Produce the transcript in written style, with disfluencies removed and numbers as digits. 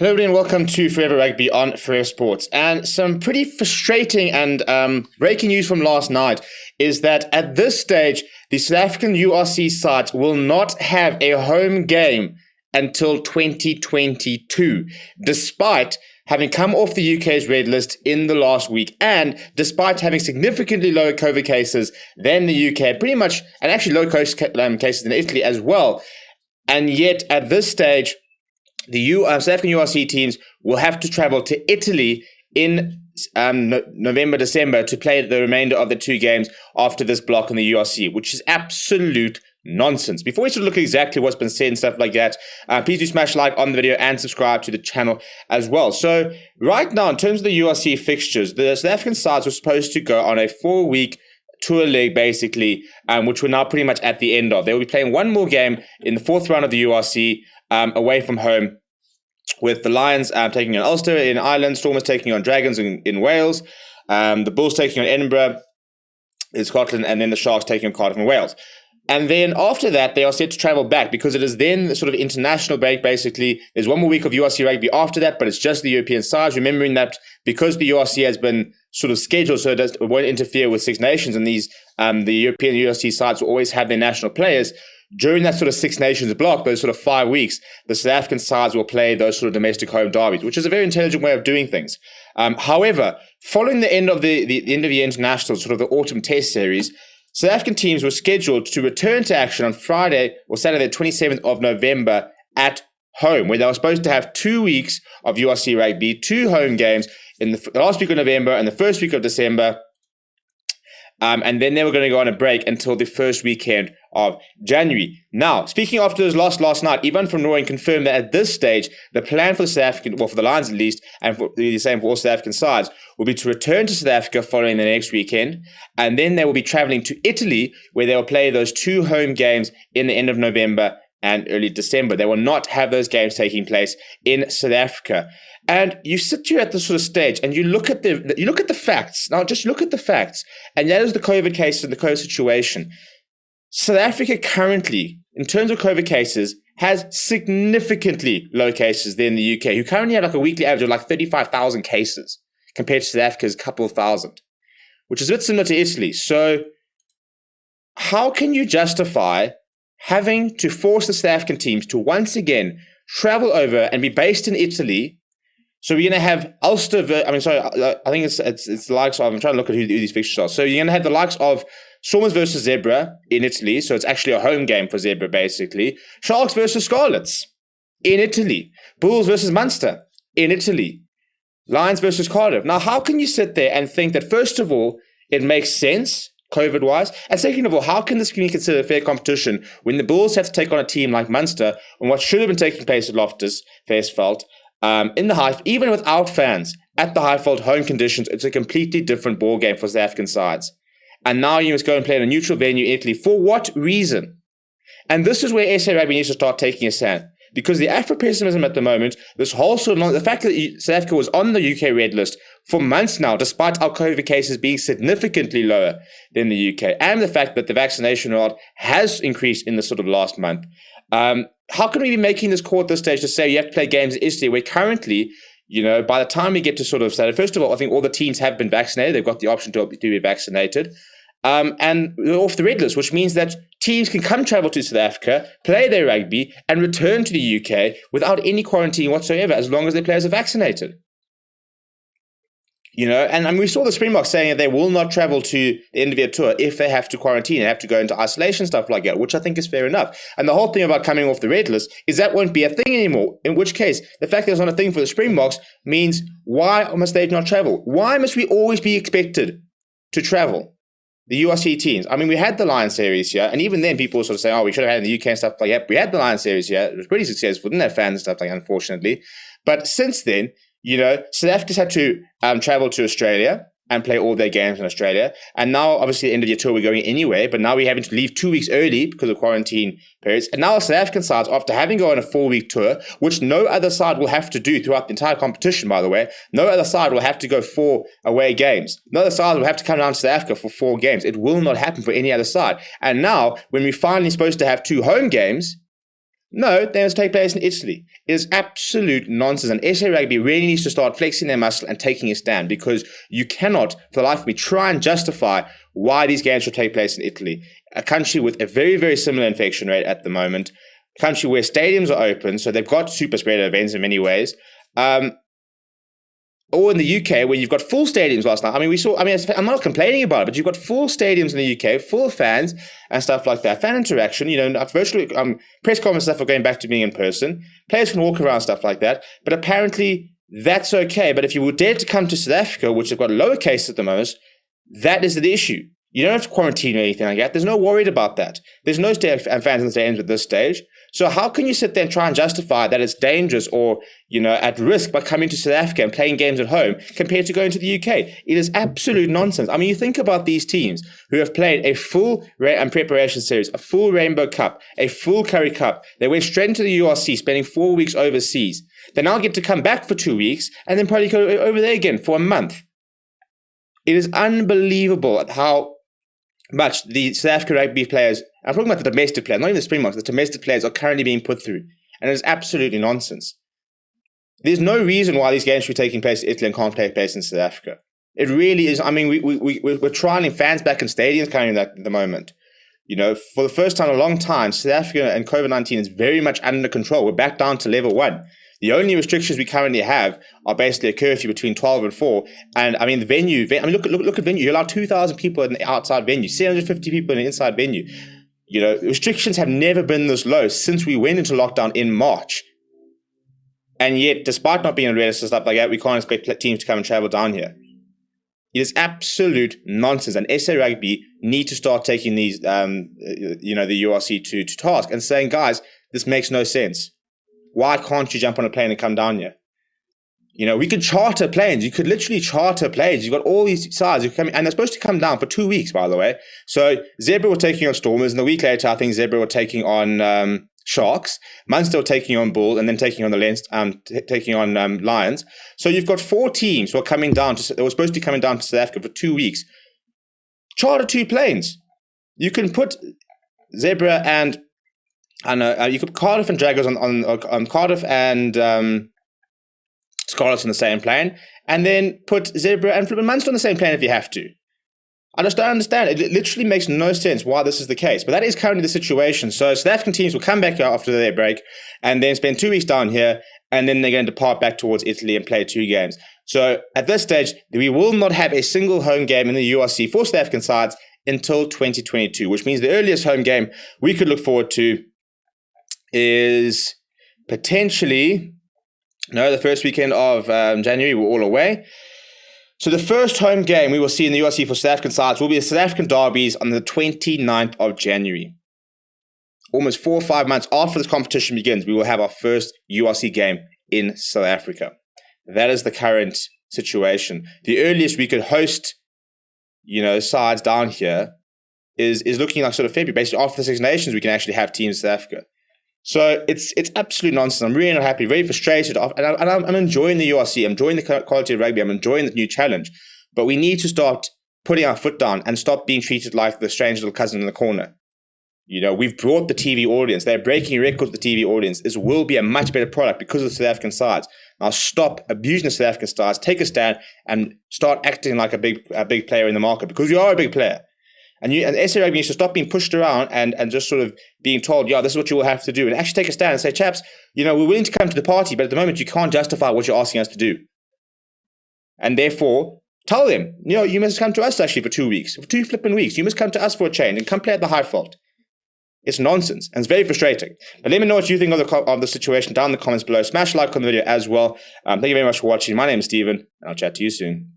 Hello everybody and welcome to Forever Rugby on Forever Sports. And some pretty frustrating and breaking news from last night is that at this stage, the South African URC sides will not have a home game until 2022, despite having come off the UK's red list in the last week and despite having significantly lower COVID cases than the UK, pretty much, and actually lower cases than Italy as well. And yet at this stage, the South African URC teams will have to travel to Italy in November, December to play the remainder of the two games after this block in the URC, which is absolute nonsense. Before we sort of look at exactly what's been said and stuff like that, please do smash like on the video and subscribe to the channel as well. So right now, in terms of the URC fixtures, the South African sides were supposed to go on a 4-week tour leg, basically, which we're now pretty much at the end of. They will be playing one more game in the fourth round of the URC away from home, with the Lions taking on Ulster in Ireland, Stormers taking on Dragons in Wales, the Bulls taking on Edinburgh in Scotland, and then the Sharks taking on Cardiff in Wales. And then after that, they are set to travel back because it is then the sort of international break, basically. There's one more week of URC rugby after that, but it's just the European sides. Remembering that because the URC has been sort of scheduled so it won't interfere with Six Nations, and these the European URC sides will always have their national players. During that sort of Six Nations block, those sort of 5 weeks, the South African sides will play those sort of domestic home derbies, which is a very intelligent way of doing things. However, following the end of the end of the international, sort of the autumn test series, South African teams were scheduled to return to action on Friday or Saturday, the 27th of November at home, where they were supposed to have 2 weeks of URC rugby, 2 home games in the last week of November and the first week of December. And then they were going to go on a break until the first weekend of January. Now, speaking after those last night, Ivan van Rooyen confirmed that at this stage, the plan for the South African, well, for the Lions at least, and for the same for all South African sides, will be to return to South Africa following the next weekend. And then they will be traveling to Italy, where they will play those 2 home games in the end of November and early December. They will not have those games taking place in South Africa. And you sit here at this sort of stage and you look at the facts. Now, just look at the facts. And that is the COVID cases and the COVID situation. South Africa currently, in terms of COVID cases, has significantly lower cases than the UK, who currently have like a weekly average of like 35,000 cases compared to South Africa's couple of thousand, which is a bit similar to Italy. So how can you justify having to force the South African teams to once again travel over and be based in Italy? So we're going to have Ulster, I think it's the likes of, I'm trying to look at who these fixtures are. So you're going to have the likes of Stormers versus Zebra in Italy. So it's actually a home game for Zebra, basically. Sharks versus Scarlets in Italy. Bulls versus Munster in Italy. Lions versus Cardiff. Now, how can you sit there and think that, first of all, it makes sense COVID-wise? And second of all, how can this be considered a fair competition when the Bulls have to take on a team like Munster on what should have been taking place at Loftus Versfeld? In the Hive, even without fans, at the Highveld home conditions, it's a completely different ball game for South African sides. And now you must go and play in a neutral venue in Italy. For what reason? And this is where SA Rugby needs to start taking a stand. Because the Afro-pessimism at the moment, this whole sort of, the fact that South Africa was on the UK red list for months now, despite our COVID cases being significantly lower than the UK, and the fact that the vaccination rate has increased in the sort of last month, how can we be making this call at this stage to say you have to play games in Italy where currently, by the time we get to sort of Saturday, first of all, I think all the teams have been vaccinated. They've got the option to be vaccinated. And they're off the red list, which means that teams can come travel to South Africa, play their rugby, and return to the UK without any quarantine whatsoever, as long as their players are vaccinated. And we saw the Springboks saying that they will not travel to the end of their tour if they have to quarantine and have to go into isolation, stuff like that, which I think is fair enough. And the whole thing about coming off the red list is that won't be a thing anymore, in which case the fact that it's not a thing for the Springboks means why must they not travel? Why must we always be expected to travel? The URC teams. I mean, we had the Lions series here, and even then people were sort of saying, oh, we should have had it in the UK and stuff like that. We had the Lions series here. It was pretty successful. Didn't have fans and stuff like that, unfortunately. But since then, South Africa's had to travel to Australia and play all their games in Australia. And now, obviously, at the end of the tour, we're going anyway, but now we're having to leave 2 weeks early because of quarantine periods. And now South African sides, after having gone on a 4-week tour, which no other side will have to do throughout the entire competition, by the way, no other side will have to go 4 away games. No other side will have to come down to South Africa for 4 games. It will not happen for any other side. And now, when we're finally supposed to have 2 home games, No, they must take place in Italy. It is absolute nonsense. And SA Rugby really needs to start flexing their muscle and taking a stand, because you cannot, for the life of me, try and justify why these games should take place in Italy, a country with a very, very similar infection rate at the moment, a country where stadiums are open, so they've got super spreader events in many ways. Or in the UK, where you've got full stadiums last night. I'm not complaining about it, but you've got full stadiums in the UK, full fans and stuff like that. Fan interaction, virtually press conference stuff are going back to being in person. Players can walk around, stuff like that. But apparently that's okay. But if you were dared to come to South Africa, which have got lower cases at the moment, that is the issue. You don't have to quarantine or anything like that. There's no worried about that. There's no fans in the stadiums at this stage. So how can you sit there and try and justify that it's dangerous or, at risk by coming to South Africa and playing games at home compared to going to the UK? It is absolute nonsense. I mean, you think about these teams who have played a full preparation series, a full Rainbow Cup, a full Curry Cup. They went straight into the URC, spending 4 weeks overseas. They now get to come back for 2 weeks and then probably go over there again for a month. It is unbelievable at how much the South African rugby players, I'm talking about the domestic players, not even the Springboks, the domestic players are currently being put through. And it is absolutely nonsense. There's no reason why these games should be taking place in Italy and can't take place in South Africa. It really is. I mean, we're trialing fans back in stadiums coming at the moment. For the first time in a long time, South Africa and COVID-19 is very much under control. We're back down to level 1. The only restrictions we currently have are basically a curfew between 12 and 4. And I mean, the venue, look at venue. You allow 2,000 people in the outside venue, 750 people in the inside venue. Restrictions have never been this low since we went into lockdown in March. And yet, despite not being in red and stuff like that, we can't expect teams to come and travel down here. It is absolute nonsense. And SA Rugby need to start taking these, the URC to task and saying, guys, this makes no sense. Why can't you jump on a plane and come down here? We could charter planes. You could literally charter planes. You've got all these sides. And they're supposed to come down for 2 weeks, by the way. So Zebra were taking on Stormers, and a week later, I think Zebra were taking on Sharks. Munster were taking on Bulls, and then taking on Lions. So you've got 4 teams who are coming down. They were supposed to be coming down to South Africa for 2 weeks. Charter 2 planes. You can put Zebra and you could Cardiff and Dragons on Cardiff and Scarlets on the same plane, and then put Zebra and Flippin' Munster on the same plane if you have to. I just don't understand. It literally makes no sense why this is the case, but that is currently the situation. So South African teams will come back after their break and then spend 2 weeks down here, and then they're going to depart back towards Italy and play 2 games. So at this stage, we will not have a single home game in the URC for South African sides until 2022, which means the earliest home game we could look forward to is potentially, the first weekend of January. We're all away. So the first home game we will see in the URC for South African sides will be the South African derbies on the 29th of January. Almost 4 or 5 months after this competition begins, we will have our first URC game in South Africa. That is the current situation. The earliest we could host, sides down here is looking like sort of February. Basically, after the Six Nations, we can actually have teams in South Africa. So it's absolute nonsense. I'm really not happy, very frustrated, and I'm enjoying the URC. I'm enjoying the quality of rugby. I'm enjoying the new challenge. But we need to start putting our foot down and stop being treated like the strange little cousin in the corner. We've brought the TV audience. They're breaking records with the TV audience. This will be a much better product because of the South African sides. Now stop abusing the South African sides, take a stand, and start acting like a big player in the market, because you are a big player. And SA Rugby needs to stop being pushed around and just sort of being told, this is what you will have to do. And actually take a stand and say, chaps, we're willing to come to the party, but at the moment you can't justify what you're asking us to do. And therefore, tell them, you must come to us actually for 2 weeks, for 2 flipping weeks. You must come to us for a change and come play at the high fault. It's nonsense, and it's very frustrating. But let me know what you think of the situation down in the comments below. Smash a like on the video as well. Thank you very much for watching. My name is Steven, and I'll chat to you soon.